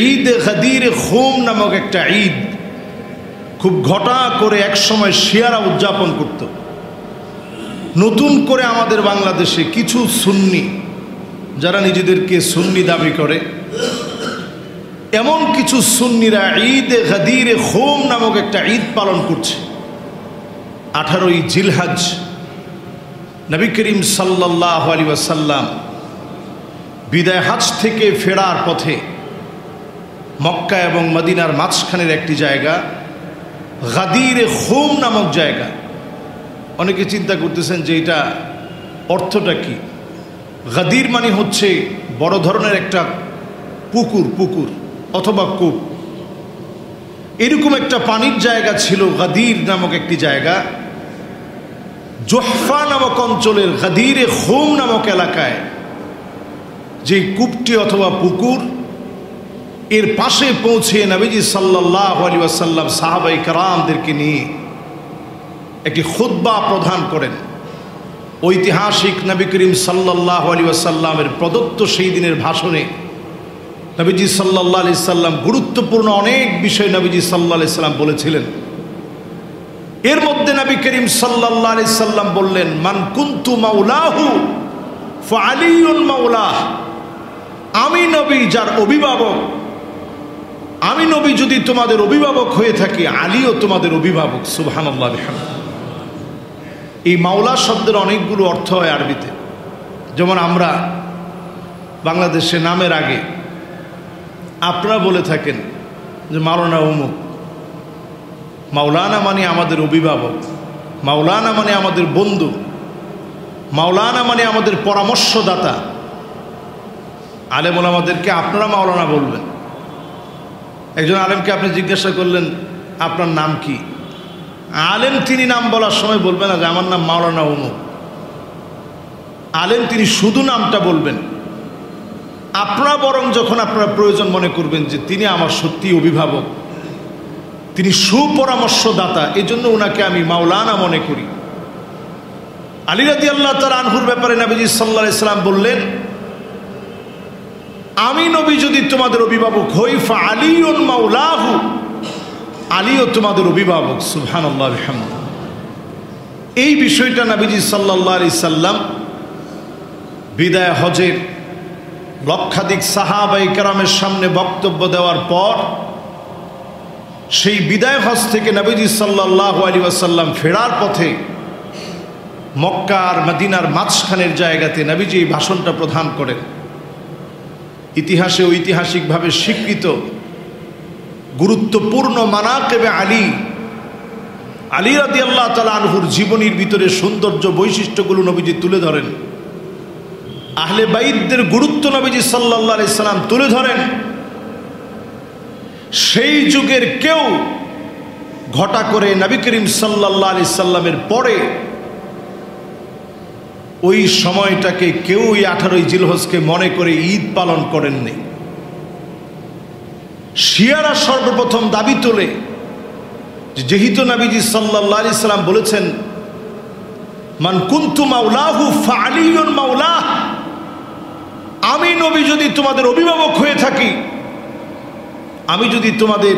ঈদ গাদির খুম নামক একটা ঈদ খুব ঘটা করে একসময় শিয়ারা উদযাপন করত। নতুন করে আমাদের বাংলাদেশে কিছু সুন্নি, যারা নিজেদেরকে সুন্নি দাবি করে, এমন কিছু সুন্নিরা ঈদ গাদির খুম নামক একটা ঈদ পালন করছে। 18ই জিলহজ নবী করিম সাল্লাল্লাহু আলাইহি ওয়াসাল্লাম বিদায় হজ থেকে ফেরার পথে মক্কা এবং মদিনার মাঝখানের একটি জায়গা গাদির খুম নামক জায়গা। অনেকে চিন্তা করতেছেন যে এটা অর্থটা কি। গাদির মানে হচ্ছে বড় ধরনের একটা পুকুর অথবা কূপ, এরকম একটা পানির জায়গা ছিল গাদির নামক একটি জায়গা। জোহফা নামক অঞ্চলের গাদির খুম নামক এলাকায় যে কূপটি অথবা পুকুর, এর পাশে পৌঁছে নবীজি সাল্লাল্লাহু আলাইহি ওয়াসাল্লাম সাহাবায়ে কেরামদেরকে নিয়ে একটি খুতবা প্রদান করেন। ঐতিহাসিক নবী করিম সাল্লাল্লাহু আলাইহি ওয়াসাল্লামের প্রদত্ত সেই দিনের ভাষণে নবীজি সাল্লাল্লাহু আলাইহি সাল্লাম গুরুত্বপূর্ণ অনেক বিষয় নবীজি সাল্লাল্লাহু আলাইহি সাল্লাম বলেছিলেন। এর মধ্যে নবী করিম সাল্লাল্লাহু আলাইহি সাল্লাম বললেন, মান কুনতু মাওলাহু ফাআলিয়ুন মাওলাহ। আমি নবী যার অভিভাবক, আমি নবী যদি তোমাদের অভিভাবক হয়ে থাকি, আলীও তোমাদের অভিভাবক। সুবহানাল্লাহ বিহামদিহি। এই মাওলা শব্দের অনেকগুলো অর্থ হয় আরবিতে। যেমন আমরা বাংলাদেশে নামের আগে আপনারা বলে থাকেন যে মাওলানা অমুক। মাওলানা মানে আমাদের অভিভাবক, মাওলানা মানে আমাদের বন্ধু, মাওলানা মানে আমাদের পরামর্শদাতা। আলেম ওলামাদেরকে আপনারা মাওলানা বলবেন। একজন আলেমকে আপনি জিজ্ঞাসা করলেন আপনার নাম কি, আলেম তিনি নাম বলার সময় বলবেন না যে আমার নাম মাওলানা অমুক। আলেম তিনি শুধু নামটা বলবেন। আপনারা বরং যখন আপনারা প্রয়োজন মনে করবেন যে তিনি আমার সত্যি অভিভাবক, তিনি সুপরামর্শদাতা, এই জন্য ওনাকে আমি মাওলানা মনে করি। আলী রাদিয়াল্লাহু তাআলা আনহুর ব্যাপারে নবীজি সাল্লাল্লাহু আলাইহি সাল্লাম বললেন, আমি নবী যদি তোমাদের অভিভাবক হই ফাআলিয়ুন মাওলাহু, আলীও তোমাদের অভিভাবক। সুবহানাল্লাহ বিহামদিহি। এই বিষয়টা নবীজি সাল্লাল্লাহু আলাইহি সাল্লাম বিদায় হজের লক্ষাধিক সাহাবায়ে কেরামের সামনে বক্তব্য দেওয়ার পর সেই বিদায় হজ থেকে নবীজি সাল্লাল্লাহু আলাইহি ওয়াসাল্লাম ফেরার পথে মক্কা আর মদিনার মাঝখানের জায়গাতে নবীজি এই ভাষণটা প্রদান করেন। ইতিহাসে ঐতিহাসিকভাবে স্বীকৃত গুরুত্বপূর্ণ মানাকিবে আলী রাদিয়াল্লাহু তাআলা আনহুর জীবনীর ভিতরে সৌন্দর্য বৈশিষ্ট্যগুলো নবীজি তুলে ধরেন। আহলে বাইতদের গুরুত্ব নবীজি সাল্লাল্লাহু আলাইহি সাল্লাম তুলে ধরেন। সেই যুগের কেউ ঘটা করে নবী করিম সাল্লাল্লাহু আলাইহি সাল্লামের পরে ওই সময়টাকে কেউ 18ই জিলহজকে মনে করে ঈদ পালন করেননি। শিয়ারা সর্বপ্রথম দাবি তোলে যেহেতু নবীজি সাল্লাল্লাহু আলাইহি সাল্লাম বলেছেন, মান কুনতু মাওলাহু ফাআলিয়ুন মাওলাহ, আমি নবী যদি তোমাদের অভিভাবক হয়ে থাকি, আমি যদি তোমাদের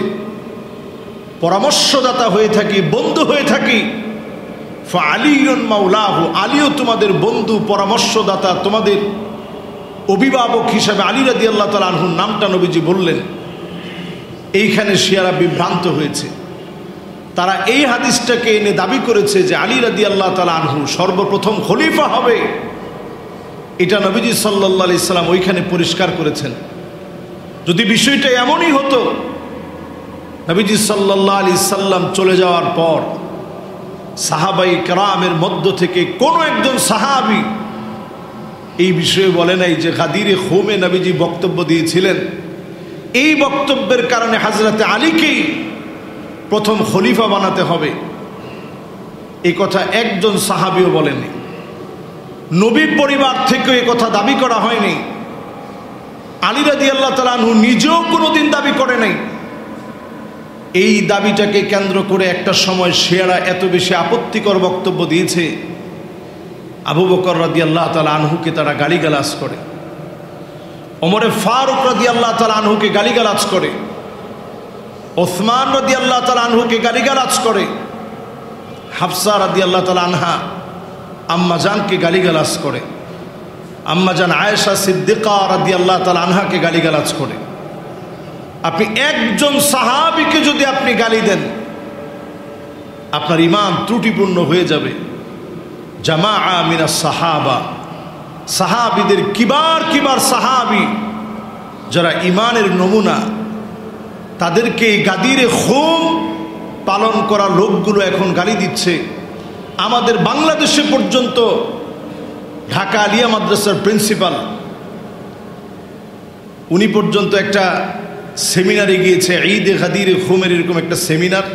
পরামর্শদাতা হয়ে থাকি, বন্ধু হয়ে থাকি, ফাআলিয়ুন মাওলাহু, আলীও তোমাদের বন্ধু পরামর্শদাতা, তোমাদের অভিভাবক হিসাবে আলী রাদিয়াল্লাহু তাআলা আনহুর নামটা নবীজি বললেন। এইখানে শিয়ারা বিভ্রান্ত হয়েছে। তারা এই হাদিসটাকে এনে দাবি করেছে যে আলী রাদিয়াল্লাহু তাআলা আনহু সর্বপ্রথম খলিফা হবে। এটা নবীজি সাল্লাল্লাহু আলাইহি সাল্লাম ওইখানে পরিষ্কার করেছেন। যদি বিষয়টা এমনই হতো, নবীজি সাল্লাল্লাহু আলাইহি সাল্লাম চলে যাওয়ার পর সাহাবায়ে কেরামের মধ্য থেকে কোনো একজন সাহাবী এই বিষয়ে বলে নাই যে গাদিরে খুমে নবীজি বক্তব্য দিয়েছিলেন, এই বক্তব্যের কারণে হযরতে আলীকেই প্রথম খলিফা বানাতে হবে। এই কথা একজন সাহাবীও বলেননি। নবী পরিবার থেকে এই কথা দাবি করা হয়নি। আলী রাদিয়াল্লাহু তাআলা আনহু নিজেও কোনোদিন দাবি করে নাই। এই দাবিটাকে কেন্দ্র করে একটা সময় শিয়ারা এত বেশি আপত্তিকর বক্তব্য দিয়েছে, আবু বকর রাদিয়াল্লাহু তাআলা আনহুকে তারা গালিগালাজ করে। ওমরে ফারুক রাদিয়াল্লাহু তাআলা আনহুকে গালিগালাজ করে, ওসমান রাদিয়াল্লাহু তাআলা আনহুকে গালিগালাজ করে, হাফসা রাদিয়াল্লাহু তাআলা আনহা আম্মাজানকে গালিগালাজ করে, আম্মাজান আয়েশা সিদ্দিকা রাদিয়াল্লাহু তাআলা আনহাকে গালিগালাজ করে। আপনি একজন সাহাবীকে যদি আপনি গালি দেন, আপনার ঈমান ত্রুটিপূর্ণ হয়ে যাবে। জামাআ মিনাস সাহাবা, সাহাবীদের কিবার কিবার সাহাবী যারা ঈমানের নমুনা, তাদেরকে গাদিরে খুম পালন করা লোকগুলো এখন গালি দিচ্ছে। আমাদের বাংলাদেশে পর্যন্ত ঢাকা আলিয়া মাদ্রাসার প্রিন্সিপাল, উনি পর্যন্ত একটা সেমিনারে গিয়েছে, ঈদে গাদিরে খুমের এরকম একটা সেমিনার।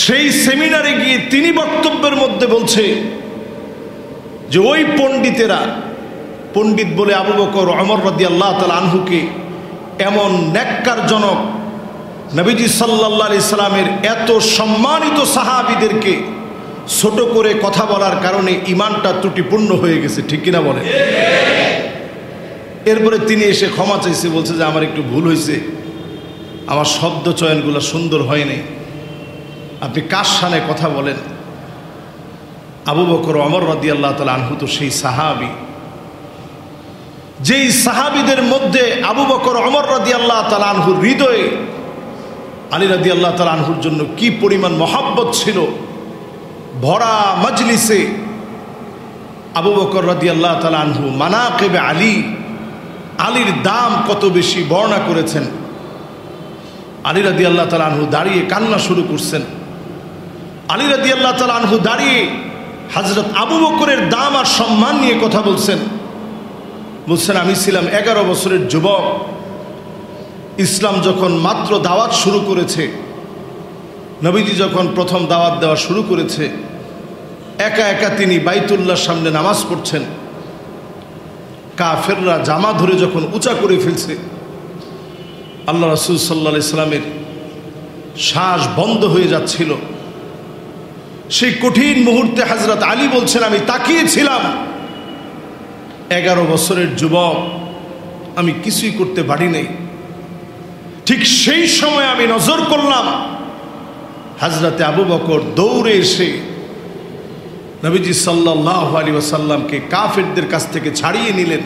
সেই সেমিনারে গিয়ে তিনি বক্তব্যের মধ্যে বলছে যে ওই পণ্ডিতেরা, পণ্ডিত বলে আবু বকর ওমর রাদিয়াল্লাহু তাআলা আনহুকে এমন নেককারজনক, নবীজি সাল্লাল্লাহু আলাইহি সাল্লামের এত সম্মানিত সাহাবীদেরকে ছোট করে কথা বলার কারণে ঈমানটা ত্রুটিপূর্ণ হয়ে গেছে। ঠিক কিনা বলেন? এরপরে তিনি এসে ক্ষমা চাইছে, বলছে যে আমার একটু ভুল হয়েছে, আমার শব্দ চয়নগুলো সুন্দর হয়নি। আপনি কার শানে কথা বলেন? আবু বকর ওমর রাদিয়াল্লাহু তাআলা আনহু তো সেই সাহাবী, যেই সাহাবীদের মধ্যে আবু বকর ওমর রাদিয়াল্লাহু তাআলা আনহুর হৃদয়ে আলী রাদিয়াল্লাহু তাআলা আনহুর জন্য কি পরিমাণ মহব্বত ছিল। ভরা মজলিসে আবু বকর রাদিয়াল্লাহু তাআলা আনহু মানাকিবে আলী, আলীর দাম কত বেশি বর্ণনা করেছেন। আলী রাদিয়াল্লাহু তাআলা আনহু দাঁড়িয়ে কান্না শুরু করছেন। আলী রাদিয়াল্লাহু তাআলা আনহু দাঁড়িয়ে হযরত আবু বকরের দাম আর সম্মান নিয়ে কথা বলছেন। বলছেন, আমি ছিলাম 11 বছরের যুবক, ইসলাম যখন মাত্র দাওয়াত শুরু করেছে, নবীজি যখন প্রথম দাওয়াত দেওয়া শুরু করেছে, একা একা তিনি বাইতুল্লাহর সামনে নামাজ পড়ছেন। কাফেররা জামা ধরে যখন উঁচা করে ফেলছে, আল্লাহ রাসূল সাল্লাল্লাহু আলাইহি সাল্লামের শ্বাস বন্ধ হয়ে যাচ্ছিল। সেই কঠিন মুহূর্তে হযরত আলী বলছেন, আমি তাকিয়েছিলাম, 11 বছরের যুবক, আমি কিছুই করতে পারি নাই। ঠিক সেই সময় আমি নজর করলাম হযরতে আবু বকর দৌড়ে এসে নবীজি সাল্লাল্লাহু আলাইহি ওয়াসাল্লামকে কাফেরদের কাছ থেকে ছাড়িয়ে নিলেন।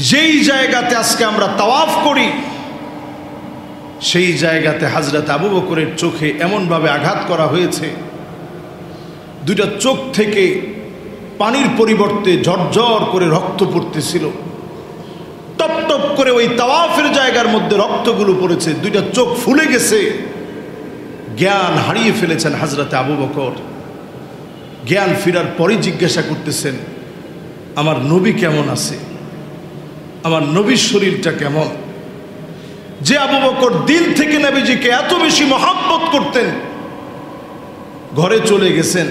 যেই জায়গাতে আজকে আমরা তাওয়াফ করি, সেই জায়গাতে হযরত আবু বকরের চোখে এমনভাবে আঘাত করা হয়েছে, দুইটা চোখ থেকে পানির পরিবর্তে ঝরঝর করে রক্ত পড়তেছিল। টপ টপ করে ওই তাওয়াফের জায়গার মধ্যে রক্তগুলো পড়েছে, দুইটা চোখ ফুলে গেছে। জ্ঞান হারিয়ে ফেলেছেন হযরতে আবু বকর। জ্ঞান ফেরার পরে জিজ্ঞাসা করতেছেন, আমার নবী কেমন আছে, আমার নবীর শরীরটা কেমন? যে আবু বকর দিল থেকে নবীজিকে এত বেশি মহব্বত করতেন, ঘরে চলে গেছেন।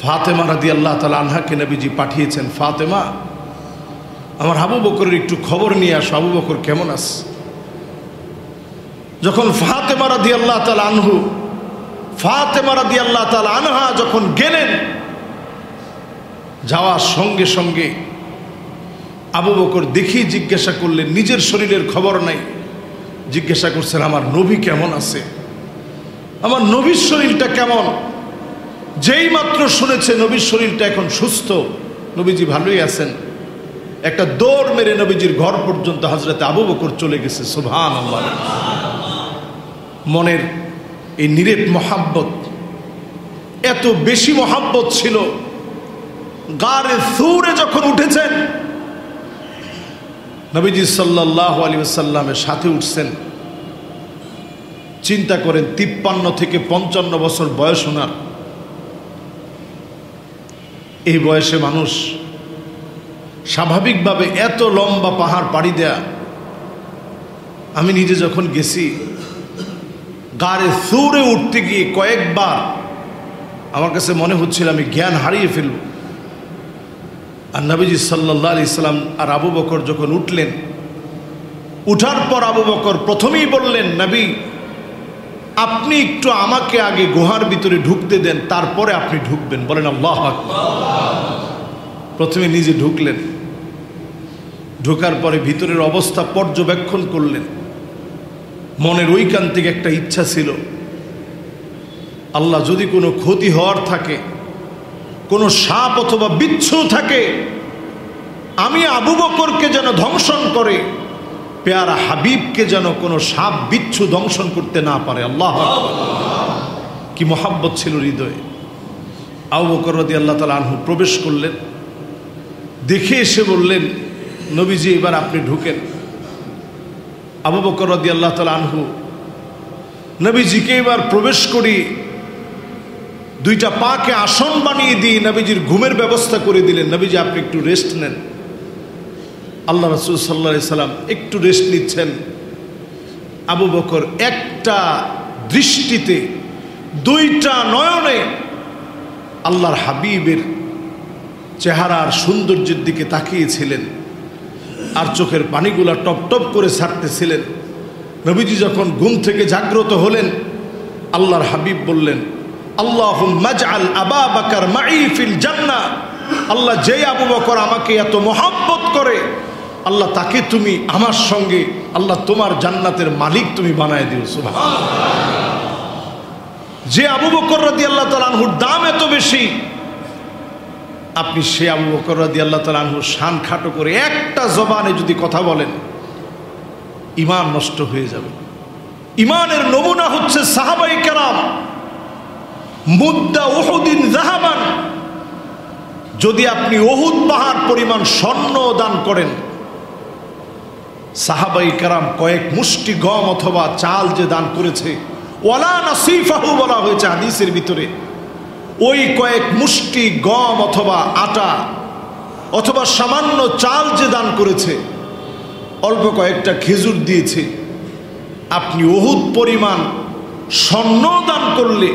ফাতেমা রাদিয়াল্লাহু তাআলা আনহাকে নবীজি পাঠিয়েছেন, ফাতেমা, আমার আবু বকরের একটু খবর নিয়ে আসো, আবু বকর কেমন আছে? যখন ফাতেমা রাদিয়াল্লাহু তাআলা আনহু, ফাতেমা রাদিয়াল্লাহু তাআলা আনহা যখন গেলেন, যাওয়ার সঙ্গে সঙ্গে আবু বকর দেখি জিজ্ঞাসা করলেন, নিজের শরীরের খবর নাই, জিজ্ঞাসা করছেন আমার নবী কেমন আছে, আমার নবীর শরীরটা কেমন? যেই মাত্র শুনেছে নবীর শরীরটা এখন সুস্থ, নবীজি ভালোই আছেন, একটা দৌড় মেরে নবীজির ঘর পর্যন্ত হযরতে আবু বকর চলে গেছে। সুবহানাল্লাহ। মনের এই নিরেট মহাব্বত, এত বেশি মহাব্বত ছিল, গারে সুরে যখন উঠেছেন, নবীজি সাল্লাল্লাহু আলাইহি ওয়াসাল্লামের সাথে উঠছেন। চিন্তা করেন, 53 থেকে 55 বছর বয়স ওনার। এই বয়সে মানুষ স্বাভাবিকভাবে এত লম্বা পাহাড় পাড়ি দেয়া, আমি নিজে যখন গেছি, গাড়ে সুরে উঠতে গিয়ে কয়েকবার আমার কাছে মনে হচ্ছিল আমি জ্ঞান হারিয়ে ফেলব। আর নবীজি সাল্লাল্লাহু আলাইহি সাল্লাম আর আবু বকর যখন উঠলেন, উঠার পর আবু বকর প্রথমেই বললেন, নবী, আপনি একটু আমাকে আগে গুহার ভিতরে ঢুকতে দেন, তারপরে আপনি ঢুকবেন। বলেন আল্লাহু আকবার। প্রথমে নিজে ঢুকলেন, ঢোকার পরে ভিতরের অবস্থা পর্যবেক্ষণ করলেন। মনের ঐকান্তিক একটা ইচ্ছা ছিল, আল্লাহ যদি কোনো ক্ষতি হওয়ার থাকে, কোনো সাপ অথবা বিচ্ছু থাকে, আমি আবু বকরকে যেন ধ্বংসন করে, পেয়ারা হাবিবকে যেন কোনো সাপ বিচ্ছু ধ্বংসন করতে না পারে। আল্লাহু আকবার! কি মোহাব্বত ছিল হৃদয়ে। আবু বকর রাদিয়াল্লাহু তাআলা আনহু প্রবেশ করলেন, দেখে এসে বললেন, নবীজি এবার আপনি ঢুকেন। আবু বকর রাদিয়াল্লাহু তাআলা আনহু নবীজিকে এবার প্রবেশ করি, দুইটা পাকে আসন বানিয়ে দিয়ে নবীজির ঘুমের ব্যবস্থা করে দিলেন। নবীজি আপনি একটু রেস্ট নেন। আল্লাহ রাসূল সাল্লাল্লাহু আলাইহি সাল্লাম একটু রেস্ট নিচ্ছেন। আবু বকর একটা দৃষ্টিতে, দুইটা নয়নে আল্লাহর হাবিবের চেহারার সৌন্দর্যের দিকে তাকিয়েছিলেন, আর চোখের পানিগুলা টপ টপ করে ছাড়তেছিলেন। নবীজি যখন ঘুম থেকে জাগ্রত হলেন, আল্লাহর হাবিব বললেন, আল্লাহুম্মা জাআল আবা বকর মাই ফিল জান্নাহ। আল্লাহ, যে আবু বকর আমাকে এত মহব্বত করে, আল্লাহ তাকে তুমি আমার সঙ্গে, আল্লাহ তোমার জান্নাতের মালিক তুমি বানায় দিও। সুবহানাল্লাহ। যে আবু বকর রাদিয়াল্লাহু তাআলা আনহুর দাম এত বেশি, আপনি সে আবু বকর রাদিয়াল্লাহু তাআলা আনহুর শান খাটো করে একটা জবানে যদি কথা বলেন, ঈমান নষ্ট হয়ে যাবে। ঈমানের নমুনা হচ্ছে সাহাবায়ে কেরাম। মুদ্দা উহুদিন যাহাবান, যদি আপনি উহুদ পাহাড় পরিমাণ স্বর্ণ দান করেন, সাহাবায়ে কেরাম কয়েক মুষ্টি গম অথবা চাল যে দান করেছে, ওয়ালা নাসিফাহু বলা হয়েছে হাদিসের ভিতরে, ওই কয়েক মুষ্টি গম অথবা আটা অথবা সামান্য চাল যে দান করেছে, অল্প কয়েকটা খেজুর দিয়েছে, আপনি উহুদ পরিমাণ স্বর্ণ দান করলে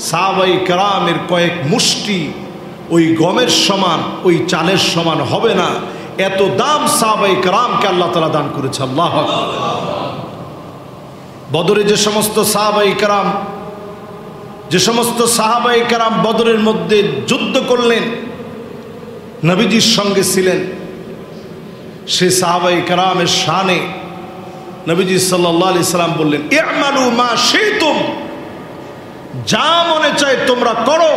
সাহাবায়ে কেরামের কয়েক মুষ্টি ওই গমের সমান, ওই চালের সমান হবে না। এত দাম সাহাবায়ে কেরামকে আল্লাহ তাআলা দান করেছে। আল্লাহু আকবার! বদরে যে সমস্ত সাহাবায়ে কেরাম, যে সমস্ত সাহাবায়ে কেরাম বদরের মধ্যে যুদ্ধ করলেন, নবীজির সঙ্গে ছিলেন, সে সাহাবায়ে কেরামের শানে নবীজি সাল্লাল্লাহু আলাইহি সাল্লাম বললেন, ই'মালু মা শি'তুম, যা মনে চায় তোমরা করো,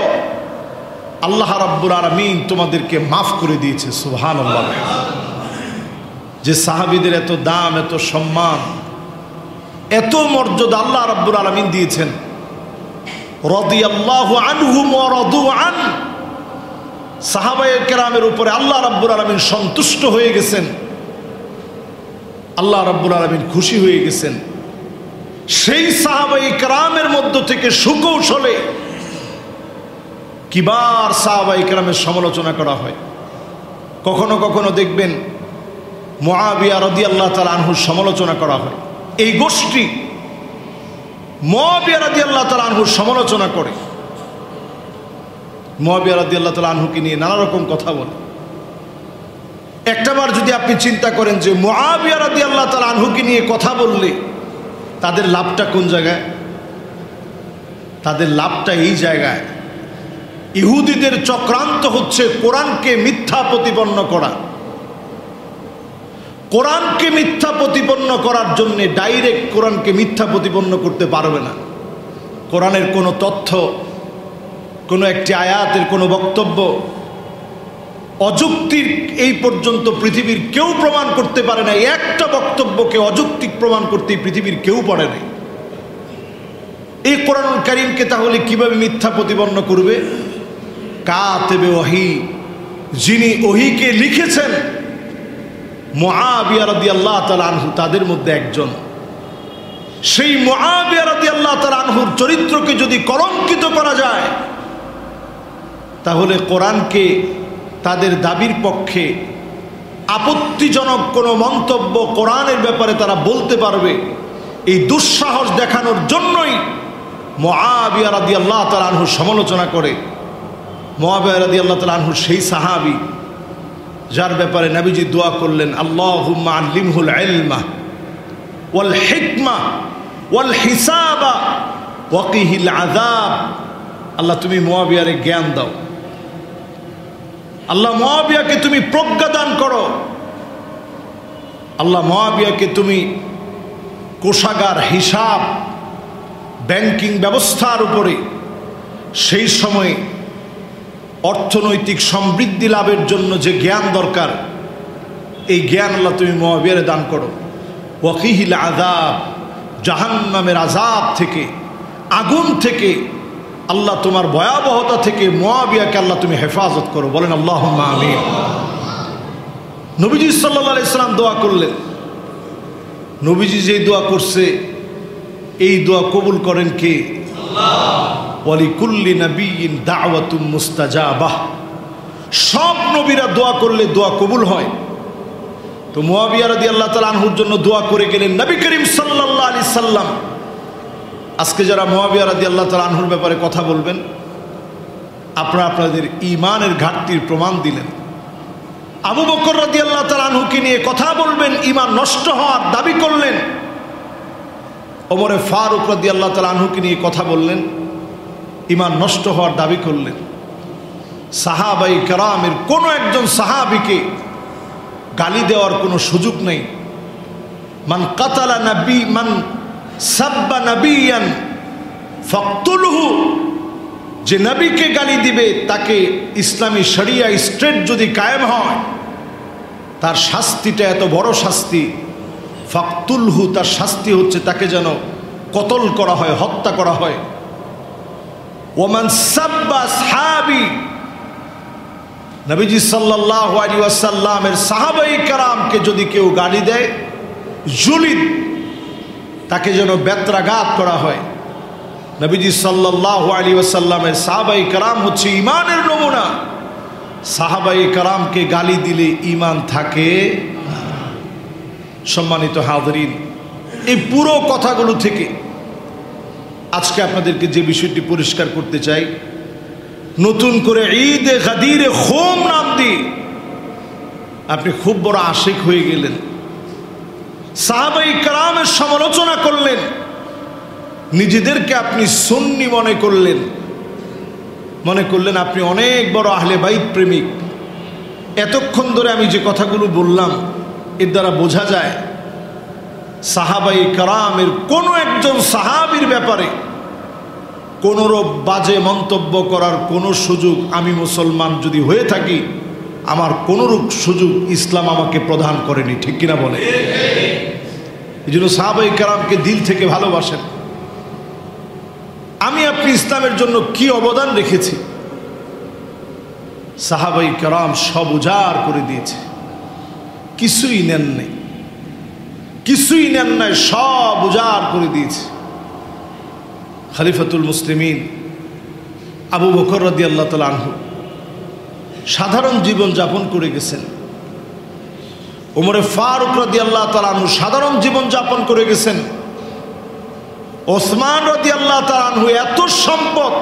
আল্লাহ রাব্বুল আলামিন তোমাদেরকে মাফ করে দিয়েছে। সুবহানাল্লাহ। যে সাহাবীদের এত দাম, এত সম্মান, এত মর্যাদা আল্লাহ রাব্বুল আলামিন দিয়েছেন। রাদিয়াল্লাহু আনহুম ওয়া রাদু আন, সাহাবায়ে কেরামের উপরে আল্লাহ রাব্বুল আলামিন সন্তুষ্ট হয়ে গেছেন, আল্লাহ রাব্বুল আলামিন খুশি হয়ে গেছেন। সেই সাহাবায়ে কেরামের মধ্য থেকে সুকৌশলে কিবার সাহাবায়ে কেরামের সমালোচনা করা হয়। কখনো কখনো দেখবেন মুআবিয়া রাদিয়াল্লাহু তাআলা আনহুর সমালোচনা করা হয়। এই গোষ্ঠী মুআবিয়া রাদিয়াল্লাহু তাআলা আনহুর সমালোচনা করে, মুআবিয়া রাদিয়াল্লাহু তাআলা আনহুকে নিয়ে নানা রকম কথা বলে। একটাবার যদি আপনি চিন্তা করেন যে মুআবিয়া রাদিয়াল্লাহু তাআলা আনহুকে নিয়ে কথা বললে তাদের লাভটা কোন জায়গায়? তাদের লাভটা এই জায়গায়, ইহুদিদের চক্রান্ত হচ্ছে কোরআনকে মিথ্যা প্রতিপন্ন করা। কোরআনকে মিথ্যা প্রতিপন্ন করার জন্য ডাইরেক্ট কোরআনকে মিথ্যা প্রতিপন্ন করতে পারবে না। কোরআনের কোনো তথ্য, কোনো একটি আয়াতের কোনো বক্তব্য অযৌক্তিক এই পর্যন্ত পৃথিবীর কেউ প্রমাণ করতে পারে না। একটা বক্তব্যকে অযৌক্তিক প্রমাণ করতে পৃথিবীর কেউ পারে না। এই কোরআনুল কারীমকে তাহলে কিভাবে মিথ্যা প্রতিপন্ন করবে? কাতেবে ওহী, যিনি ওহীকে লিখেছেন, মুআবিয়া রাদিয়াল্লাহু তাআলা আনহু তাদের মধ্যে একজন। সেই মুআবিয়া রাদিয়াল্লাহু তাআলা আনহুর চরিত্রকে যদি কলঙ্কিত করা যায়, তাহলে কোরআনকে তাদের দাবির পক্ষে আপত্তিজনক কোনো মন্তব্য কোরআনের ব্যাপারে তারা বলতে পারবে। এই দুঃসাহস দেখানোর জন্যই মুআবিয়া রাদিয়াল্লাহু তাআলা আনহু সমালোচনা করে। মুআবিয়া রাদিয়াল্লাহু তাআলা আনহু সেই সাহাবী যার ব্যাপারে নবীজি দোয়া করলেন, আল্লাহুম্মা আল্লিমহুল ইলমা ওয়াল হিকমা ওয়াল হিসাবা ওয়াকিহিল আযাব। আল্লাহ তুমি মুআবিয়ারে জ্ঞান দাও, আল্লাহ মুআবিয়াকে তুমি প্রজ্ঞা দান করো, আল্লাহ মুআবিয়াকে তুমি কোষাগার, হিসাব, ব্যাংকিং ব্যবস্থার উপরে সেই সময় অর্থনৈতিক সমৃদ্ধি লাভের জন্য যে জ্ঞান দরকার, এই জ্ঞান আল্লাহ তুমি মুআবিয়ারে দান করো। ওয়াকিহিল আযাব, জাহান্নামের আযাব থেকে, আগুন থেকে, আল্লাহ তোমার ভয়াবহতা থেকে মুআবিয়াকে আল্লাহ তুমি হেফাজত করো। বলেন আল্লাহুম্মা আমিন। নবীজি সাল্লাল্লাহু আলাইহি সাল্লাম দোয়া করলেন। নবীজি যে দোয়া করছে, এই দোয়া কবুল করেন কে? আল্লাহ। ওয়ালিকুল্লি নাবিয়্যিন দাওয়াতুম মুস্তাজাবাহ। সব নবীরা দোয়া করলে দোয়া কবুল হয়। তো মুআবিয়া রাদিয়াল্লাহু তাআলা আনহুর জন্য দোয়া করে গেলেন নবী করিম সাল্লাল্লাহু আলাইহি সাল্লাম। আজকে যারা মুআবিয়া রাদিয়াল্লাহু তাআলা আনহুর ব্যাপারে কথা বলবেন, আপনারা আপনাদের ঈমানের ঘাটতির প্রমাণ দিলেন। আবু বকর রাদিয়াল্লাহু তাআলা আনহুকে নিয়ে কথা বলবেন, ঈমান নষ্ট হওয়ার দাবি করলেন। ওমরে ফারুক রাদিয়াল্লাহু তাআলা আনহুকে নিয়ে কথা বললেন, ঈমান নষ্ট হওয়ার দাবি করলেন। সাহাবায়ে কেরামের কোনো একজন সাহাবীকে গালি দেওয়ার কোনো সুযোগ নেই। মান কাতালা নবী, মান সাব্বা নবিয়ান ফাকতুলহু, যে নবীকে গালি দিবে তাকে ইসলামী শরিয়া স্ট্রেট যদি কায়েম হয়, তার শাস্তিটা এত বড় শাস্তি। ফাকতুলহু, তার শাস্তি হচ্ছে তাকে যেন কতল করা হয়, হত্যা করা হয়। ওমান সাব্বা আসহাবি, নবীজি সাল্লাল্লাহু আলাইহি ওয়াসাল্লামের সাহাবায়ে কেরামকে যদি কেউ গালি দেয়, জুলিদ, তাকে যেন বেত্রাঘাত করা হয়। নবীজি সাল্লাল্লাহু আলাইহি ওয়াসাল্লামের সাহাবায়ে কেরাম হচ্ছে ঈমানের নমুনা। সাহাবায়ে কেরামকে গালি দিলে ঈমান থাকে না। সম্মানিত হাজরিন, এই পুরো কথাগুলো থেকে আজকে আপনাদেরকে যে বিষয়টি পরিষ্কার করতে চাই, নতুন করে ঈদে গাদিরে খুম নাম দিয়ে আপনি খুব বড় আশিক হয়ে গেলেন। সাহাবায়ে কেরামের সমালোচনা করলেন, নিজেদেরকে আপনি সুন্নি মনে করলেন আপনি অনেক বড় আহলে বাইত প্রেমিক। এতক্ষণ ধরে আমি যে কথাগুলো বললাম, এর দ্বারা বোঝা যায় সাহাবায়ে কেরামের কোনো একজন সাহাবীর ব্যাপারে কোনোরূপ বাজে মন্তব্য করার কোনো সুযোগ আমি মুসলমান যদি হয়ে থাকি, আমার কোনোরূপ সুযোগ ইসলাম আমাকে প্রদান করেনি। ঠিক কিনা বলে? এই জন্য সাহাবায়ে কেরামকে দিল থেকে ভালোবাসেন। আমি আপনি ইসলামের জন্য কি অবদান রেখেছি? সাহাবায়ে কেরাম সব উজাড় করে দিয়েছে, কিছুই নেন নাই, সব উজাড় করে দিয়েছে। খলিফাতুল মুসলিমিন আবু বকর রাদিয়াল্লাহু তাআলা আনহু সাধারণ জীবন যাপন করে গেছেন। ওমরে ফারুক রাদিয়াল্লাহু তাআলা আনহু সাধারণ জীবন যাপন করে গেছেন। ওসমান রাদিয়াল্লাহু তাআলা আনহু এত সম্পদ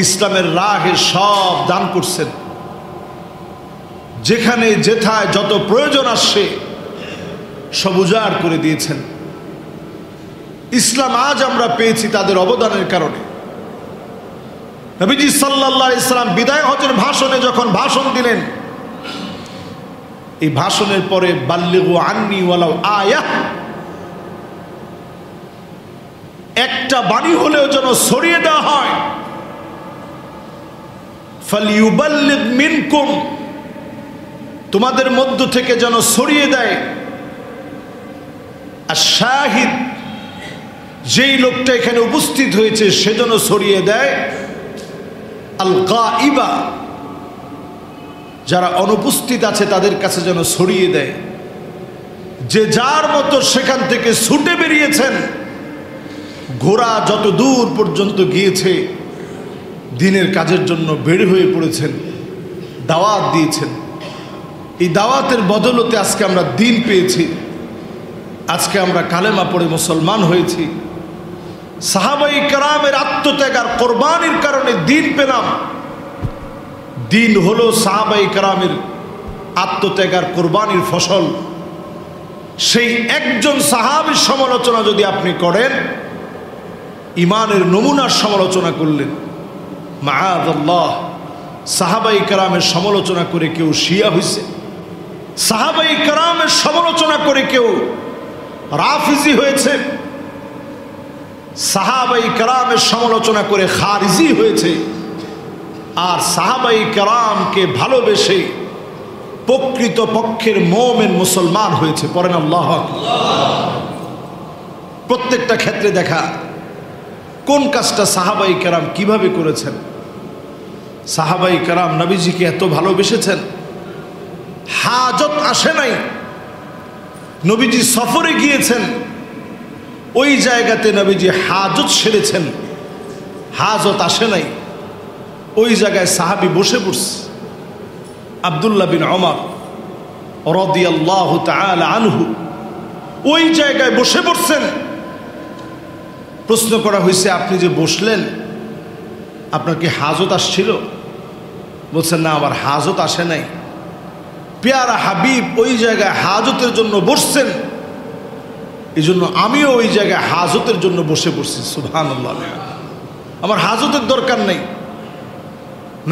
ইসলামের রাহে সব দান করছেন। যেখানে যেথায় যত প্রয়োজন আসছে সব উজাড় করে দিয়েছেন। ইসলাম আজ আমরা পেয়েছি তাদের অবদানের কারণে। নবীজি সাল্লাল্লাহু আলাইহি সাল্লাম বিদায় হজের ভাষণে যখন ভাষণ দিলেন, এই ভাষণের পরে বাল্লিগু আন্নি ওয়ালাউ আয়াহ, একটা বাণী হলেও যেন ছড়িয়ে দেওয়া হয়। ফালিয়ুবাল্লিগ মিনকুম, তোমাদের মধ্য থেকে যেন ছড়িয়ে দেয়। আর শাহিদ, যেই লোকটা এখানে উপস্থিত হয়েছে সে যেন ছড়িয়ে দেয়। আল গাইবা, যারা অনুপস্থিত আছে তাদের কাছে যেন ছড়িয়ে দেয়। যে যার মতো সেখান থেকে ছুটে বেরিয়েছেন। ঘোড়া যত দূর পর্যন্ত গিয়েছে, দিনের কাজের জন্য বের হয়ে পড়েছেন, দাওয়াত দিয়েছেন। এই দাওয়াতের বদলতে আজকে আমরা দিন পেয়েছি, আজকে আমরা কালেমা পড়ে মুসলমান হয়েছি। সাহাবায়ে কেরামের আত্মত্যাগ আর কোরবানির কারণে দিন পেলাম। দিন হলো সাহাবায়ে কেরামের আত্মত্যাগ আর কোরবানির ফসল। সেই একজন সাহাবীর সমালোচনা যদি আপনি করেন, ইমানের নমুনার সমালোচনা করলেন। মাআযাল্লাহ, সাহাবায়ে কেরামের সমালোচনা করে কেউ শিয়া হয়েছে, সাহাবাই কেরামের সমালোচনা করে কেউ রাফিজি হয়েছে, সাহাবাই কেরামের সমালোচনা করে খারিজি হয়েছে, আর সাহাবাই কেরামকে ভালোবেসে প্রকৃত পক্ষের মুমিন মুসলমান হয়েছে। পড়েন আল্লাহু আকবার। প্রত্যেকটা ক্ষেত্রে দেখা কোন কাজটা সাহাবাই কেরাম কিভাবে করেছেন। সাহাবাই কেরাম নবীজিকে এত ভালোবেসেছেন, হাজত আসে নাই, নবীজি সফরে গিয়েছেন, ওই জায়গাতে নবীজি হাজত সেরেছেন, হাজত আসে নাই, ওই জায়গায় সাহাবী বসে পড়ছে। আব্দুল্লাহ বিন ওমর রাদিয়াল্লাহু তাআলা আনহু ওই জায়গায় বসে পড়ছেন। প্রশ্ন করা হয়েছে, আপনি যে বসলেন আপনার কি হাজত আসছিল? বলছেন, না, আমার হাজত আসে নাই। পেয়ারা হাবিব ওই জায়গায় হাজতের জন্য বসছেন, এই জন্য আমিও ওই জায়গায় হাজতের জন্য বসে পড়ছি। সুবহানাল্লাহ। আমার হাজতের দরকার নেই।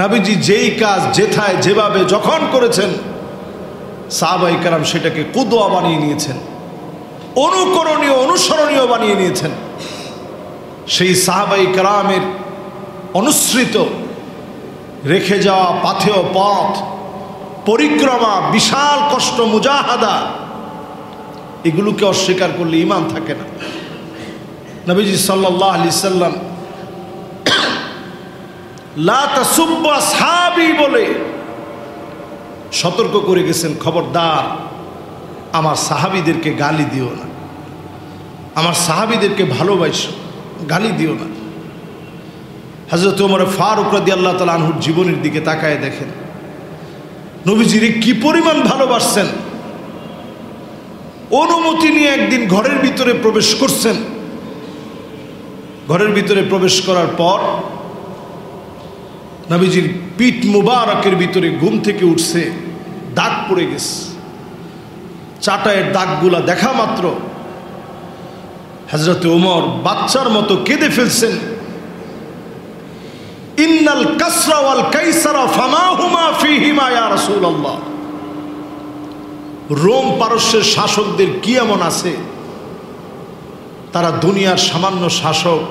নবীজি যেই কাজ যেথায় যেভাবে যখন করেছেন, সাহাবায়ে কেরাম সেটাকে কুদওয়া বানিয়ে নিয়েছেন, অনুকরণীয় অনুসরণীয় বানিয়ে নিয়েছেন। সেই সাহাবায়ে কেরামের অনুসৃত রেখে যাওয়া পাথেয় পথ, পরিক্রমা, বিশাল কষ্ট, মুজাহাদা, এগুলোকে অস্বীকার করলে ঈমান থাকে না। নবীজি সাল্লাল্লাহু আলাইহি সাল্লাম লা তাসুব্বু আসহাবি বলে সতর্ক করে গেছেন, খবরদার আমার সাহাবীদেরকে গালি দিও না, আমার সাহাবীদেরকে ভালোবাসো, গালি দিও না। হযরত ওমর ফারুক রাদিয়াল্লাহু তাআলা আনহুর জীবনের দিকে তাকায় দেখেন, নবীজিরে কি পরিমাণ ভালোবাসছেন। অনুমতি নিয়ে একদিন ঘরের ভিতরে প্রবেশ করছেন। ঘরের ভিতরে প্রবেশ করার পর নবীজির পিঠ মুবারকের ভিতরে ঘুম থেকে উঠছে দাগ পড়ে গেছে। চাটায়ের দাগগুলা দেখা মাত্র হযরত ওমর বাচ্চার মতো কেঁদে ফেলছেন। ইন্নাল কাসরা ওয়াল কাইসারা ফামা হুমা ফীহিমা ইয়া রাসূলুল্লাহ। রোম পারস্যের শাসকদের কি এমন আছে, তারা দুনিয়ার সামান্য শাসক,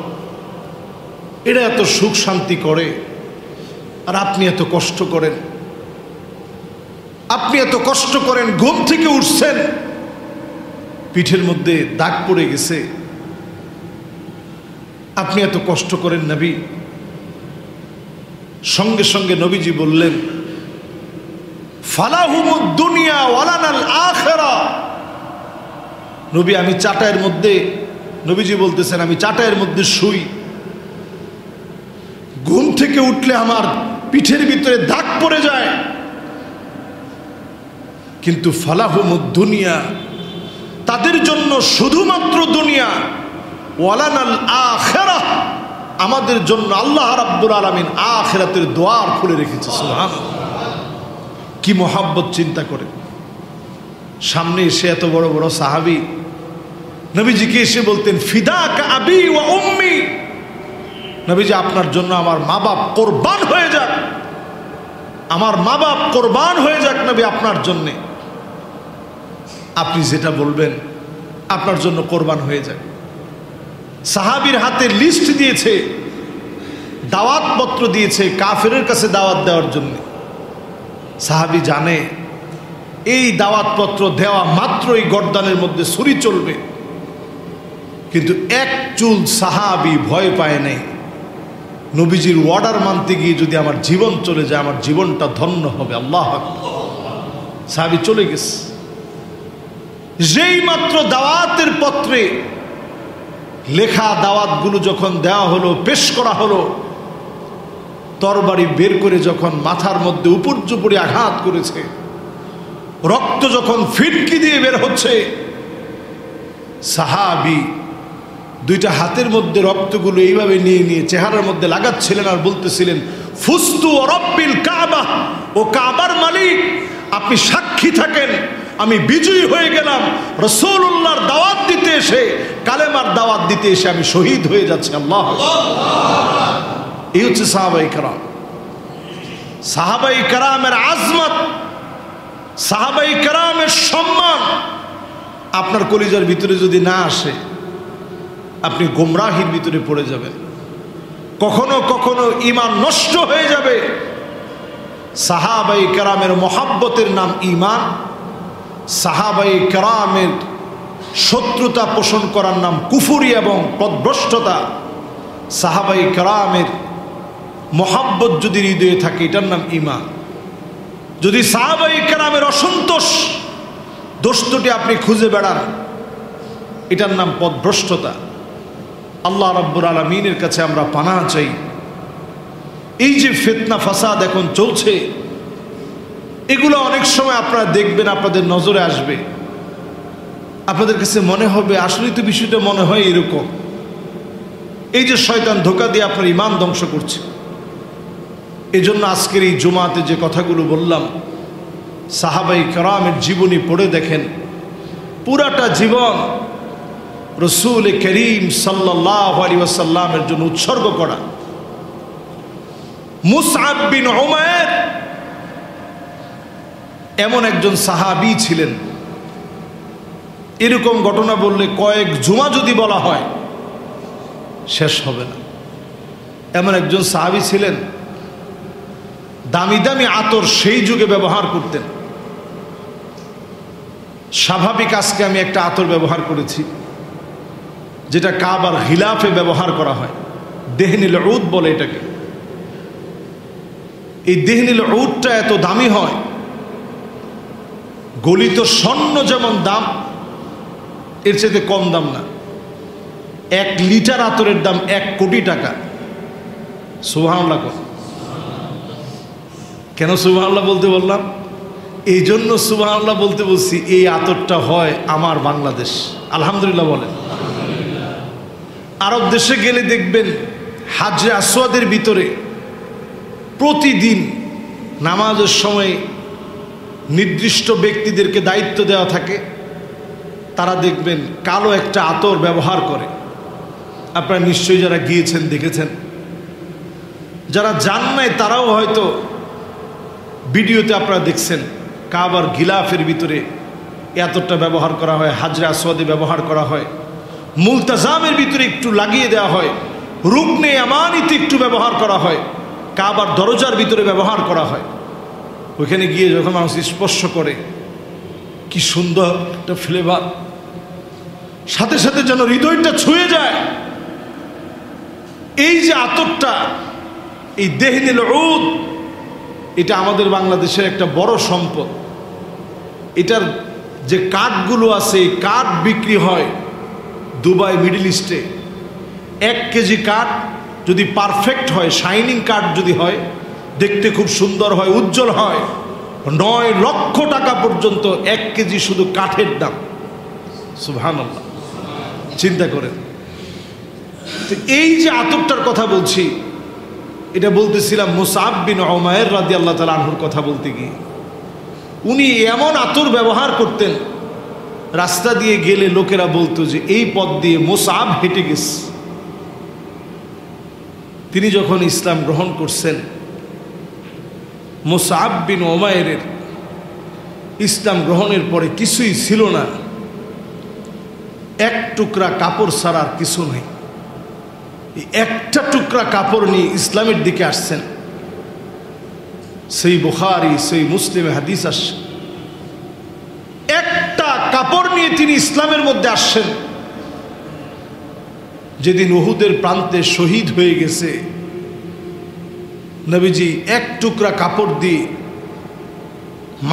এরা এত সুখ শান্তি করে, আর আপনি এত কষ্ট করেন, আপনি এত কষ্ট করেন, ঘুম থেকে উঠছেন, পিঠের মধ্যে দাগ পড়ে গেছে, আপনি এত কষ্ট করেন নবী। সঙ্গে সঙ্গে নবীজি বললেন, ফালাহুমুদ দুনিয়া ওয়ালানাল আখিরা। নবী, আমি চাটায়ের মধ্যে, নবীজি বলতেছেন, আমি চাটায়ের মধ্যে শুই, ঘুম থেকে উঠলে আমার পিঠের ভিতরে দাগ পড়ে যায়, কিন্তু ফালাহুমুদ দুনিয়া, তাদের জন্য শুধুমাত্র দুনিয়া, ওয়ালানাল আখিরা, আমাদের জন্য আল্লাহ রাব্বুল আলামিন আখিরাতের দুয়ার খুলে রেখেছে। সুবহানাল্লাহ। কি মহাব্বত, চিন্তা করে। সামনে এসে এত বড় বড় সাহাবী নবীজিকে এসে বলতেন, ফিদাকা আবি ওয়া উম্মি, নবীজি আপনার জন্য আমার মা বাপ কোরবান হয়ে যাক, আমার মা বাপ কোরবান হয়ে যাক নবী আপনার জন্যে, আপনি যেটা বলবেন আপনার জন্য কোরবান হয়ে যাক। সাহাবীর হাতে লিস্ট দিয়েছে, দাওয়াতপত্র দিয়েছে কাফেরের কাছে দাওয়াত দেওয়ার জন্য। সাহাবী জানে এই দাওয়াতপত্র দেওয়া মাত্রই গর্দানের মধ্যে ছুরি চলবে, কিন্তু এক চুল সাহাবী ভয় পায় নাই। নবীজির অর্ডার মানতে গিয়ে যদি আমার জীবন চলে যায়, আমার জীবনটা ধন্য হবে। আল্লাহু আকবার। সাহাবী চলে গেছে। যেই মাত্র দাওয়াতের পত্রে লেখা দাওয়াতগুলো যখন দেওয়া হলো, পেশ করা হলো, তরবারি বের করে যখন মাথার মধ্যে উপর্যুপরি আঘাত করেছে, রক্ত যখন ফিটকি দিয়ে বের হচ্ছে, সাহাবী দুইটা হাতের মধ্যে রক্তগুলো এইভাবে নিয়ে নিয়ে চেহারার মধ্যে লাগাচ্ছিলেন আর বলতেছিলেন, ফুস্তু ওয়া রাব্বিল কাবা, ও কাবার মালিক আপনি সাক্ষী থাকেন, আমি বিজয়ী হয়ে গেলাম। রাসূলুল্লাহর দাওয়াত দিতে এসে, কালেমার দাওয়াত দিতে এসে আমি শহীদ হয়ে যাচ্ছি। আল্লাহ, এই হচ্ছে সাহাবায়ে কেরাম। সাহাবায়ে কেরামের আজমত, সাহাবায়ে কেরামের সম্মান আপনার কলিজার ভিতরে যদি না আসে, আপনি গোমরাহির ভিতরে পড়ে যাবেন, কখনো কখনো ঈমান নষ্ট হয়ে যাবে। সাহাবায়ে কেরামের মহাব্বতের নাম ঈমান, সাহাবায়ে কেরামের শত্রুতা পোষণ করার নাম কুফরি এবং পথভ্রষ্টতা। সাহাবায়ে কেরামের মহাব্বত যদি হৃদয়ে থাকে, এটার নাম ঈমান। যদি সাহাবায়ে কেরামের অসন্তোষ দোস্তটি আপনি খুঁজে বেড়ান, এটার নাম পথভ্রষ্টতা। আল্লাহ রাব্বুল আলামিনের কাছে আমরা পানাহ চাই। এই যে ফিতনা ফাসাদ এখন চলছে, এগুলো অনেক সময় আপনারা দেখবেন, আপনাদের নজরে আসবে, আপনাদের কাছে মনে হবে আসলেই তো বিষয়টা মনে হয় এরকম। এই যে শয়তান ধোঁকা দিয়ে আপনার ঈমান ধ্বংস করছে। এই জন্য আজকের এই জুমাতে যে কথাগুলো বললাম, সাহাবায়ে কেরামের জীবনী পড়ে দেখেন, পুরাটা জীবন রাসূল করিম সাল্লাল্লাহু আলাইহি ওয়াসাল্লামের জন্য উৎসর্গ করা। মুসআব বিন উমাইর এমন একজন সাহাবী ছিলেন, এরকম ঘটনা বললে কয়েক জুমা যদি বলা হয় শেষ হবে না। এমন একজন সাহাবী ছিলেন, দামি দামি আতর সেই যুগে ব্যবহার করতেন। স্বাভাবিক আজকে আমি একটা আতর ব্যবহার করেছি, যেটা কাবার গিলাফে ব্যবহার করা হয়, দেহনিল উদ বলে এটাকে। এই দেহনিল উদটা এত দামি হয়, গলিত স্বর্ণ যেমন দাম, এর চাইতে কম দাম না। 1 লিটার আতরের দাম 1 কোটি টাকা। সুবহানাল্লাহ। কেন সুবহানাল্লাহ বলতে বললাম? এই জন্য সুবহানাল্লাহ বলতে বলছি, এই আতরটা হয় আমার বাংলাদেশ। আলহামদুলিল্লাহ বলেন। আরব দেশে গেলে দেখবেন হাজরে আসওয়াদের ভিতরে প্রতিদিন নামাজের সময় নির্দিষ্ট ব্যক্তিদেরকে দায়িত্ব দেওয়া থাকে, তারা দেখবেন কালো একটা আতর ব্যবহার করে। আপনারা নিশ্চয়ই যারা গিয়েছেন দেখেছেন, যারা যান নাই তারাও হয়তো ভিডিওতে আপনারা দেখছেন, কাবার গিলাফের ভিতরে আতরটা ব্যবহার করা হয়, হাজরে আসওয়াদে ব্যবহার করা হয়, মুলতাজামের ভিতরে একটু লাগিয়ে দেওয়া হয়, রুকনে আমানিতে একটু ব্যবহার করা হয়, কাবার দরজার ভিতরে ব্যবহার করা হয়। ওইখানে গিয়ে যখন মানুষ স্পর্শ করে, কি সুন্দর একটা ফ্লেভার, সাথে সাথে যেন হৃদয়টা ছুঁয়ে যায়। এই যে আতরটা, এই দেহনিল উদ, এটা আমাদের বাংলাদেশের একটা বড় সম্পদ। এটার যে কাঠগুলো আছে, এই কাঠ বিক্রি হয় দুবাই, মিডল ইস্টে। 1 কেজি কাঠ যদি পারফেক্ট হয়, শাইনিং কাঠ যদি হয়, দেখতে খুব সুন্দর হয়, উজ্জ্বল হয়, 9 লক্ষ টাকা পর্যন্ত 1 কেজি শুধু কাঠের দাম। সুবহানাল্লাহ, চিন্তা করেন। এই যে আতরটার কথা বলছি, এটা বলতেছিলাম মুসআব বিন উমাইর রাদিয়াল্লাহু তাআলা আনহুর কথা বলতে গিয়ে। উনি এমন আতর ব্যবহার করতেন, রাস্তা দিয়ে গেলে লোকেরা বলতো যে এই পথ দিয়ে মুসআব হেঁটে গেছে। তিনি যখন ইসলাম গ্রহণ করছেন, মুসআব বিন উমাইরের ইসলাম গ্রহণের পরে কিছুই ছিল না, 1 টুকরা কাপড় ছাড়া আর কিছু নেই। একটা টুকরা কাপড় নিয়ে ইসলামের দিকে আসছেন। সেই বুখারী, সেই মুসলিমে হাদিস আসছে, একটা কাপড় নিয়ে তিনি ইসলামের মধ্যে আসছেন। যেদিন উহুদের প্রান্তে শহীদ হয়ে গেছে, নবীজি 1 টুকরা কাপড় দিয়ে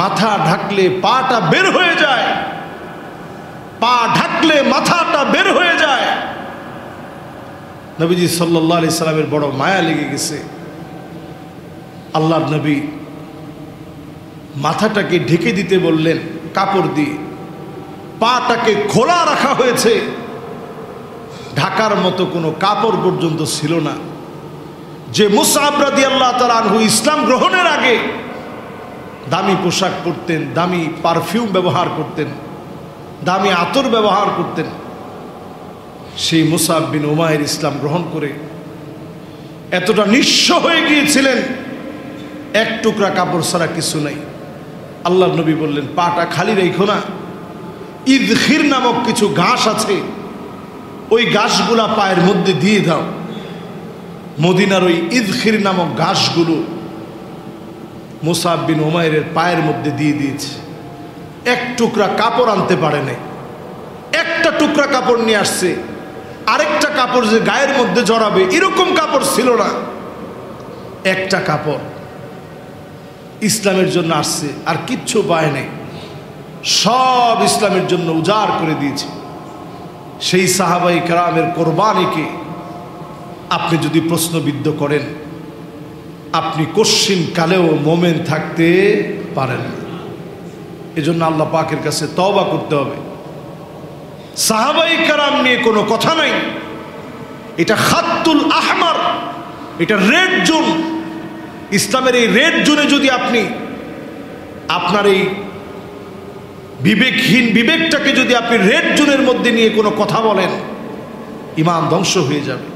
মাথা ঢাকলে পাটা বের হয়ে যায়, পা ঢাকলে মাথাটা বের হয়ে যায়। নবীজি সাল্লাল্লাহু আলাইহি সাল্লামের বড় মায়া লেগে গেছে। আল্লাহর নবী মাথাটাকে ঢেকে দিতে বললেন কাপড় দিয়ে, পাটাকে খোলা রাখা হয়েছে, ঢাকার মতো কোনো কাপড় পর্যন্ত ছিল না। যে মুসআব রাদিয়াল্লাহু তাআলা আনহু ইসলাম গ্রহণের আগে দামি পোশাক পরতেন, দামি পারফিউম ব্যবহার করতেন, দামি আতর ব্যবহার করতেন, সেই মুসআব বিন উমাইর ইসলাম গ্রহণ করে এতটা নিঃস্ব হয়ে গিয়েছিলেন, 1 টুকরা কাপড় ছাড়া কিছু নাই। আল্লাহর নবী বললেন, পাটা খালি রেখো না, ইদখির নামক কিছু ঘাস আছে, ওই ঘাসগুলা পায়ের মধ্যে দিয়ে দাও। মদিনার ওই ইদখির নামক ঘাসগুলো মুসাব বিন উমাইরের পায়ের মধ্যে দিয়ে দিয়েছে। এক টুকরা কাপড় আনতে পারে নাই, একটা টুকরা কাপড় নিয়ে আসছে। আরেকটা কাপড় যে গায়ের মধ্যে জড়াবে এরকম কাপড় ছিল না, একটা কাপড় ইসলামের জন্য আসছে, আর কিচ্ছু পায় নাই, সব ইসলামের জন্য উজাড় করে দিয়েছে। সেই সাহাবাই কেরামের কোরবানিকে আপনি যদি প্রশ্নবিদ্ধ করেন, আপনি কশ্চিন কালেও মোমেন থাকতে পারেন না। এজন্য আল্লাহ পাকের কাছে তওবা করতে হবে। সাহাবাই কেরাম নিয়ে কোনো কথা নাই, এটা খাত্তুল আহমার, এটা রেড জোন। ইসলামের এই রেড জোনে যদি আপনি আপনার এই বিবেকহীন বিবেকটাকে যদি আপনি রেড জোনের মধ্যে নিয়ে কোনো কথা বলেন, ঈমান ধ্বংস হয়ে যাবে।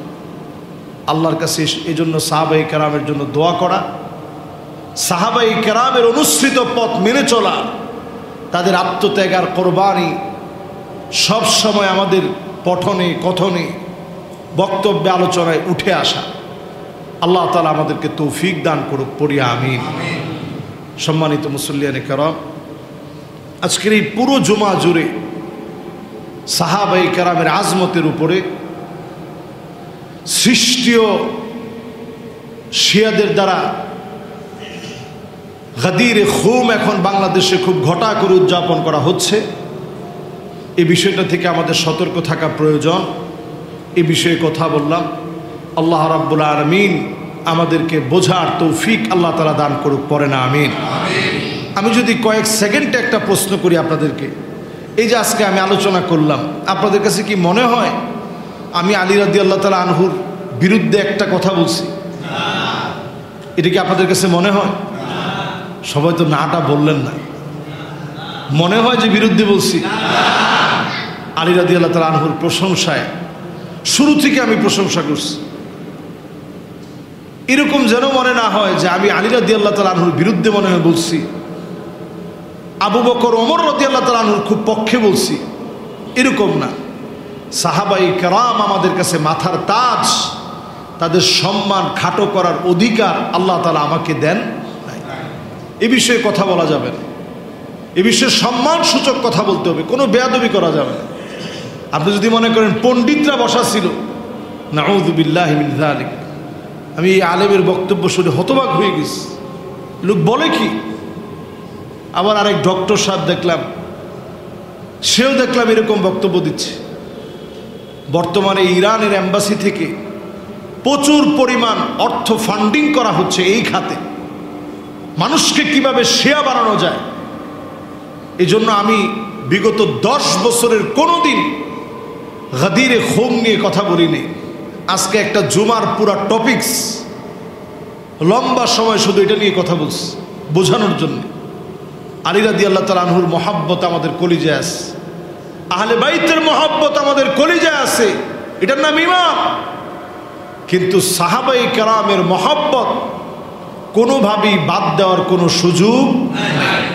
আল্লাহর কাছে এজন্য সাহাবাই কেরামের জন্য দোয়া করা, সাহাবাই কেরামের অনুসৃত পথ মেনে চলা, তাদের আত্মত্যাগ আর কোরবানি সব সময় আমাদের পঠনে কথনে বক্তব্যে আলোচনায় উঠে আসা। আল্লাহ তাআলা আমাদেরকে তৌফিক দান করুক, পড়ি আমিন। সম্মানিত মুসল্লিয়ানে কেরাম, আজকের এই পুরো জুমা জুড়ে সাহাবাই কেরামের আজমতের উপরে সৃষ্টীয় শিয়াদের দ্বারা গাদিরে খুম এখন বাংলাদেশে খুব ঘটা করে উদযাপন করা হচ্ছে। এই বিষয়টা থেকে আমাদের সতর্ক থাকা প্রয়োজন। এই বিষয়ে কথা বললাম। আল্লাহ রাব্বুল আলামিন আমাদেরকে বোঝার তৌফিক আল্লাহ তাআলা দান করুক, পড়ে না আমিন। আমি যদি কয়েক সেকেন্ডে একটা প্রশ্ন করি আপনাদেরকে, এই যে আজকে আমি আলোচনা করলাম, আপনাদের কাছে কি মনে হয় আমি আলী রাদিয়াল্লাহু তাআলা আনহুর বিরুদ্ধে একটা কথা বলছি? এটা কি আপনাদের কাছে মনে হয়? সবাই তো নাটা বললেন না। মনে হয় যে বিরুদ্ধে বলছি? আলী রাদিয়াল্লাহু তাআলা আনহুর প্রশংসায় শুরু থেকে আমি প্রশংসা করছি। এরকম যেন মনে না হয় যে আমি আলী রাদিয়াল্লাহু তাআলা আনহুর বিরুদ্ধে মনে হয় বলছি, আবু বকর ওমর রাদিয়াল্লাহু তাআলা আনহুর খুব পক্ষে বলছি, এরকম না। সাহাবাই কেরাম আমাদের কাছে মাথার তাজ, তাদের সম্মান খাটো করার অধিকার আল্লাহ তাআলা আমাকে দেন নাই। এ বিষয়ে কথা বলা যাবে না, এ বিষয়ে সম্মান সূচক কথা বলতে হবে, কোনো বেয়াদবি করা যাবে না। আপনি যদি মনে করেন পণ্ডিতরা বসা ছিল, নাউযু বিল্লাহি মিন যালিক, আমি এই আলেমের বক্তব্য শুনে হতবাক হয়ে গেছি, লোক বলে কি। আবার আরেক ডক্টর সাহেব দেখলাম, সেও দেখলাম এরকম বক্তব্য দিচ্ছে। বর্তমানে ইরানের এম্বাসি থেকে প্রচুর পরিমাণ অর্থ ফান্ডিং করা হচ্ছে এই খাতে, মানুষকে কিভাবে শেয়া বানানো যায়। এই জন্য আমি বিগত 10 বছরের কোনোদিন গাদিরে খুম নিয়ে কথা বলিনি। আজকে একটা জুমার পুরা টপিকস লম্বা সময় শুধু এটা নিয়ে কথা বলছি, বোঝানোর জন্য। আলী রাদিয়াল্লাহু তাআলা আনহুর মহব্বত আমাদের কলিজায় আছে, আহলে বাইতের মহব্বত আমাদের কলিজায় আছে, এটার নাম ঈমান। কিন্তু সাহাবাই কেরামের মহব্বত কোনোভাবেই বাদ দেওয়ার কোনো সুযোগ নাই।